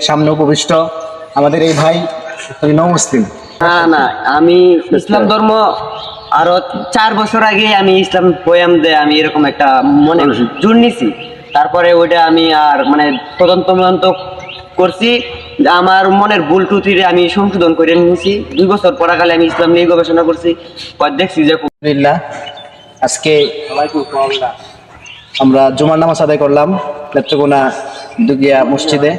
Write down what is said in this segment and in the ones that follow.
সামনে উপবিষ্ট আমাদের এই ভাই নও মুসলিম। না না, আমি ইসলাম ধর্ম আরো 4 বছর আগে আমি ইসলাম বয়াম দে আমি এরকম একটা মনে জোর নিছি। তারপরে ওইটা আমি আর মানে তদন্ত করছি, আমার মনের ভুল ত্রুটিরে আমি সংশোধন করে নিয়েছি। 2 বছর পরাকালে আমি ইসলাম নিয়ে গবেষণা করছি, পর দেখছি যে আলহামদুলিল্লাহ আজকে আমরা জুমার নামাজ আদায় করলাম নেত্রকোনা দুগিয়া মসজিদে।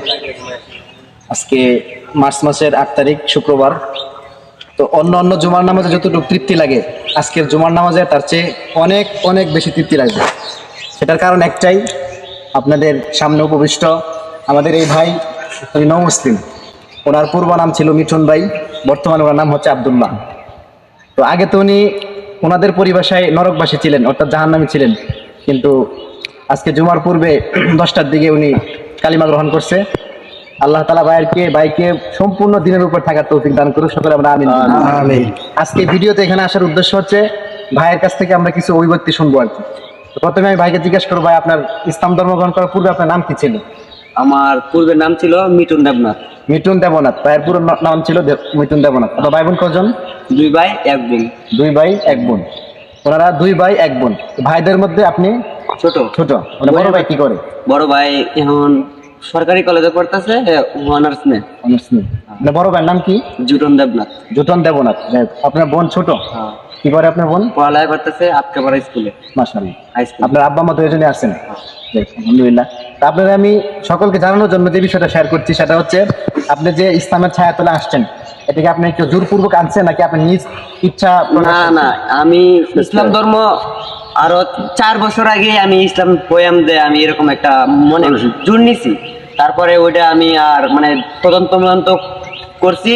আজকে মার্চ মাসের 8 তারিখ শুক্রবার। তো অন্য জুমার নামাজে যতটুকু তৃপ্তি লাগে আজকের জুমার নামাজে তার চেয়ে অনেক অনেক বেশি তৃপ্তি লাগবে। সেটার কারণ একটাই, আপনাদের সামনে উপবিষ্ট আমাদের এই ভাই নও মুসলিম। ওনার পূর্ব নাম ছিল মিঠুন ভাই, বর্তমানে ওনার নাম হচ্ছে আব্দুল্লাহ। তো আগে তো উনি ওনাদের পরিভাষায় নরকবাসী ছিলেন, অর্থাৎ জাহান্নামী ছিলেন, কিন্তু আজকে জুমার পূর্বে 10টার দিকে উনি কালিমা গ্রহণ করছে। আল্লাহ তাআলা ভাইকে সম্পূর্ণ দিনের উপর থাকার তৌফিক দান করুন, সকলে আমরা আমিন। আজকে ভিডিওতে এখানে আসার উদ্দেশ্য হচ্ছে ভাইয়ের কাছ থেকে আমরা কিছু অভিব্যক্তি শুনবো আর কি। তো প্রথমে আমি ভাইকে জিজ্ঞেস করবো, ভাই আপনার ইসলাম ধর্ম গ্রহণ করার পূর্বে আপনার নাম কি ছিল? আমার পূর্বের নাম ছিল মিঠুন দেবনাথ। মিঠুন দেবনাথ, ভাইয়ের পুরো নাম ছিল মিঠুন দেবনাথ। আপনার ভাই বোন কজন? 2 ভাই 1 বোন। 2 ভাই 1 বোন। ওনারা 2 ভাই 1 বোন। ভাইদের মধ্যে আপনি ছোট। মানে বড় ভাই কি করে? বড় ভাই এখন সরকারি কলেজে পড়তেছে, অনার্স নে। মানে বড় ভাইয়ের নাম কি? জুটন দেবনাথ। জুটন দেবনাথ। আপনার বোন ছোট? কি করে আপনার বোন? পড়ালেখা করতেছে আটকাপাড়া স্কুলে। মাশাআল্লাহ। High school. আপনার আব্বা মা তো এজন্য আসছেন। আলহামদুলিল্লাহ। তা আপনারা আমি সকলকে জানানোর জন্য যে বিষয়টা শেয়ার করছি সেটা হচ্ছে, আপনি যে ইসলামের ছায়াতলে আসছেন, এটাকে আপনি একটু জোরপূর্বক আনছেন নাকি আপনি নিজ ইচ্ছা? না, আমি ইসলাম ধর্ম আরো 4 বছর আগে আমি ইসলাম বয়াম দে আমি এরকম একটা মনে জোর নিছি। তারপরে ওইটা আমি আর মানে তদন্ত করছি,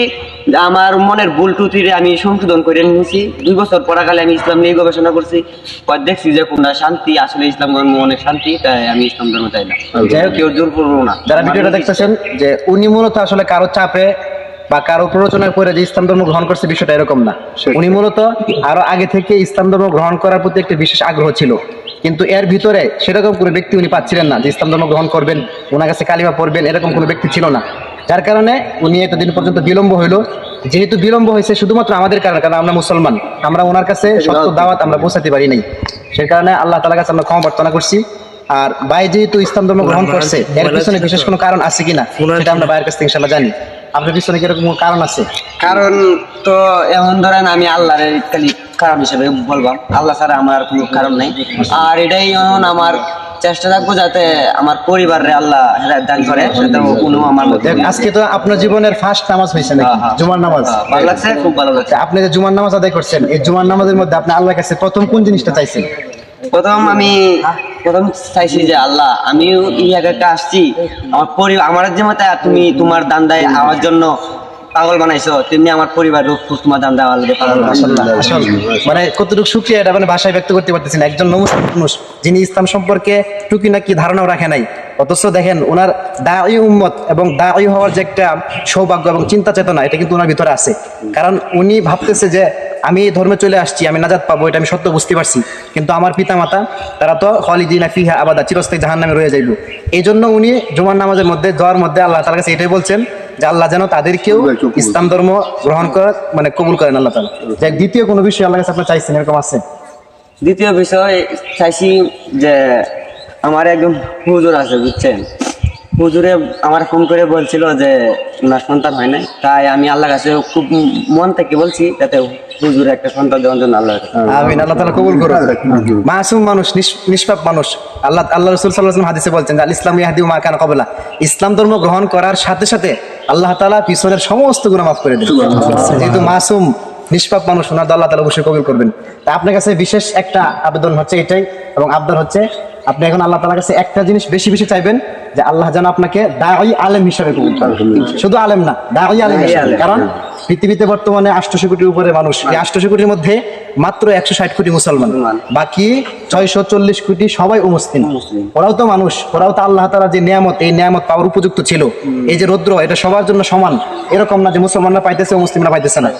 আমার মনের ভুল ত্রুটিরে আমি সংশোধন করে নিয়েছি। 2 বছর পরাকালে আমি ইসলাম নিয়ে গবেষণা করছি, পর দেখছি যে কোনটা শান্তি, আসলে ইসলাম ধর্ম অনেক শান্তি, তাই আমি ইসলাম ধর্ম চাই না। যাই হোক, কেউ জোর করবো না। যারা ভিডিওটা দেখতেছেন, যে উনি মূলত আসলে কারো চাপে বা কারো প্ররোচনায় পড়ে যে ইসলাম ধর্ম গ্রহণ করছে, বিষয়টা এরকম না। উনি মূলত আরো আগে থেকে ইসলাম ধর্ম গ্রহণ করার প্রতি একটা বিশেষ আগ্রহ ছিল, কিন্তু এর ভিতরে সেরকম কোনো ব্যক্তি উনি পাচ্ছিলেন না যে ইসলাম ধর্ম গ্রহণ করবেন, ওনার কাছে কালিমা পড়বেন, এরকম কোনো ব্যক্তি ছিল না। যার কারণে উনি এতদিন পর্যন্ত বিলম্ব হইলো। যেহেতু বিলম্ব হয়েছে শুধুমাত্র আমাদের কারণে, কারণ আমরা মুসলমান, আমরা ওনার কাছে সত্য দাওয়াত আমরা পৌঁছাতে পারি নাই। সেই কারণে আল্লাহ তাআলার কাছে আমরা ক্ষমা প্রার্থনা করছি। আর ভাই যেহেতু ইসলাম ধর্ম গ্রহণ করছে, এর পিছনে বিশেষ কোনো কারণ আছে কিনা সেটা আমরা ভাইয়ের কাছ থেকে ইনশাআল্লাহ জানি। আপনার পিছনে কি এরকম কোনো কারণ আছে? কারণ তো এমন ধরেন, আমি আল্লাহর খালি কারণ হিসেবে বলবাম, আল্লাহ ছাড়া আমার কোনো কারণ নেই। আর এটাই আমার চেষ্টা থাকবো যাতে আমার পরিবারে আল্লাহ হেদায়েত দান করে, সেটা কোনো আমার মধ্যে। আজকে তো আপনার জীবনের ফার্স্ট নামাজ হয়েছে নাকি? জুমার নামাজ ভালো লাগছে, খুব ভালো লাগছে। আপনি যে জুমার নামাজ আদায় করছেন, এই জুমার নামাজের মধ্যে আপনি আল্লাহর কাছে প্রথম কোন জিনিসটা চাইছেন? প্রথম চাইছি যে আল্লাহ, আমিও এই জায়গাটা আসছি, আমার যে মতো তুমি তোমার দান্দায় আমার জন্য পাগল বানাইছো, তেমনি আমার পরিবার তোমার দান্দা মানে কতটুকু শুকরিয়া, এটা মানে ভাষায় ব্যক্ত করতে পারতেছেন। একজন নমুসলিম মানুষ যিনি ইসলাম সম্পর্কে টুকি নাকি ধারণাও রাখে নাই, অথচ দেখেন ওনার দাঈ উম্মত এবং দাঈ হওয়ার যে একটা সৌভাগ্য এবং চিন্তা চেতনা, এটা কিন্তু ওনার ভিতরে আছে। কারণ উনি ভাবতেছে যে আমি এই ধর্মে চলে আসছি, আমি নাজাত পাবো, এটা আমি সত্য বুঝতে পারছি, কিন্তু আমার পিতা মাতা তারা তো খালিদিনা ফিহা আবাদা, চিরস্থায়ী জাহান্নামে রয়ে যাইব। এই জন্য উনি জুমার নামাজের মধ্যে যাওয়ার মধ্যে আল্লাহ তাআলার কাছে এটাই বলছেন যে আল্লাহ যেন তাদেরকেও ইসলাম ধর্ম গ্রহণ করার মানে কবুল করেন আল্লাহ তাআলা। যে দ্বিতীয় কোনো বিষয় আল্লাহর কাছে আপনি চাইছেন, এরকম আছে? দ্বিতীয় বিষয় চাইছি যে আমার একজন হুজুর আছে, বুঝছেন, হুজুরে আমার ফোন করে বলছিল যে ওনার সন্তান হয় নাই, তাই আমি আল্লাহর কাছে খুব মন থেকে বলছি যাতে হুজুর একটা সন্তান দেওয়ার জন্য আল্লাহ আমিন। আল্লাহ তাআলা কবুল করুন। মাসুম মানুষ, নিষ্পাপ মানুষ। আল্লাহ রাসূল সাল্লাল্লাহু আলাইহি ওয়াসাল্লাম হাদিসে বলছেন যে আল ইসলামু ইয়াহদি মা কানা ক্বাবলা, ইসলাম ধর্ম গ্রহণ করার সাথে সাথে আল্লাহ তাআলা পিছনের সমস্ত গুনাহ মাফ করে দেন। যেহেতু মাসুম নিষ্পাপ মানুষ, ওনার আল্লাহ তাআলা অবশ্যই কবুল করবেন। তা আপনার কাছে বিশেষ একটা আবেদন হচ্ছে এটাই, এবং আবদার হচ্ছে আপনি এখন আল্লাহ তাআলার কাছে একটা জিনিস বেশি বেশি চাইবেন, যে আল্লাহ যেন আপনাকে দাঈ আলেম হিসেবে কবুল করেন। শুধু আলেম না, দাঈ আলেম হিসেবে। কারণ পৃথিবীতে বর্তমানে 800 কোটির উপরে মানুষ, এই 800 কোটির মধ্যে মাত্র 160 কোটি মুসলমান, বাকি 640 কোটি সবাই অমুসলিম। ওরাও তো মানুষ, ওরাও তো আল্লাহ তাআলার যে নিয়ামত, এই নিয়ামত পাওয়ার উপযুক্ত ছিল। এই যে রৌদ্র, এটা সবার জন্য সমান, এরকম না যে মুসলমানরা পাইতেছে ও মুসলিমরা পাইতেছে না।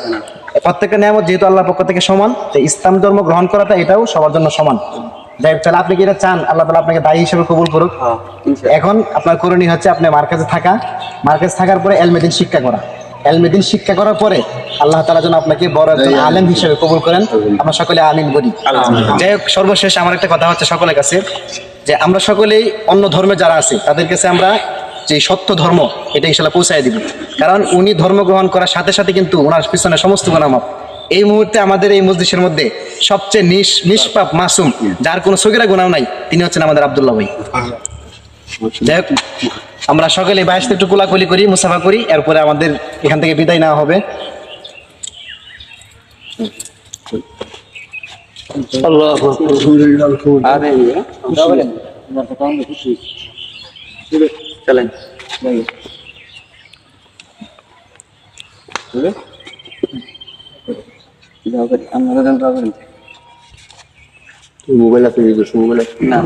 প্রত্যেকটা নিয়ামত যেহেতু আল্লাহর পক্ষ থেকে সমান, তো ইসলাম ধর্ম গ্রহণ করাটা এটাও সবার জন্য সমান। যাই হোক, তাহলে আপনি কি এটা চান আল্লাহ তাআলা আপনাকে দায়ী হিসেবে কবুল করুক? এখন আপনার করণীয় হচ্ছে আপনি মার্কাজে থাকা, মার্কাজ থাকার পরে এলমেদিন শিক্ষা করা, এলমেদিন শিক্ষা করার পরে আল্লাহ তাআলা যেন আপনাকে বড় একজন আলেম হিসেবে কবুল করেন। আমরা সকলে আমিন বলি। যাই হোক, সর্বশেষ আমার একটা কথা হচ্ছে সকলের কাছে, যে আমরা সকলেই অন্য ধর্মে যারা আছে তাদের কাছে আমরা যে সত্য ধর্ম এটা ইনশাআল্লাহ পৌঁছায় দিব, কারণ উনি ধর্ম গ্রহণ করার সাথে সাথে কিন্তু ওনার পিছনে সমস্ত গুনাহ মাফ। এই মুহূর্তে আমাদের এই মজলিসের মধ্যে সবচেয়ে নিষ্পাপ মাসুম, যার কোনো সগীরা গুনাহ নাই, তিনি হচ্ছেন আমাদের আব্দুল্লাহ ভাই। যাই হোক, আমরা সকলে বাইশ একটু কোলাকুলি করি, মুসাফা করি, এরপরে আমাদের এখান থেকে বিদায় নেওয়া হবে। চলেন। মোবাইল আছে, মোবাইল আছে না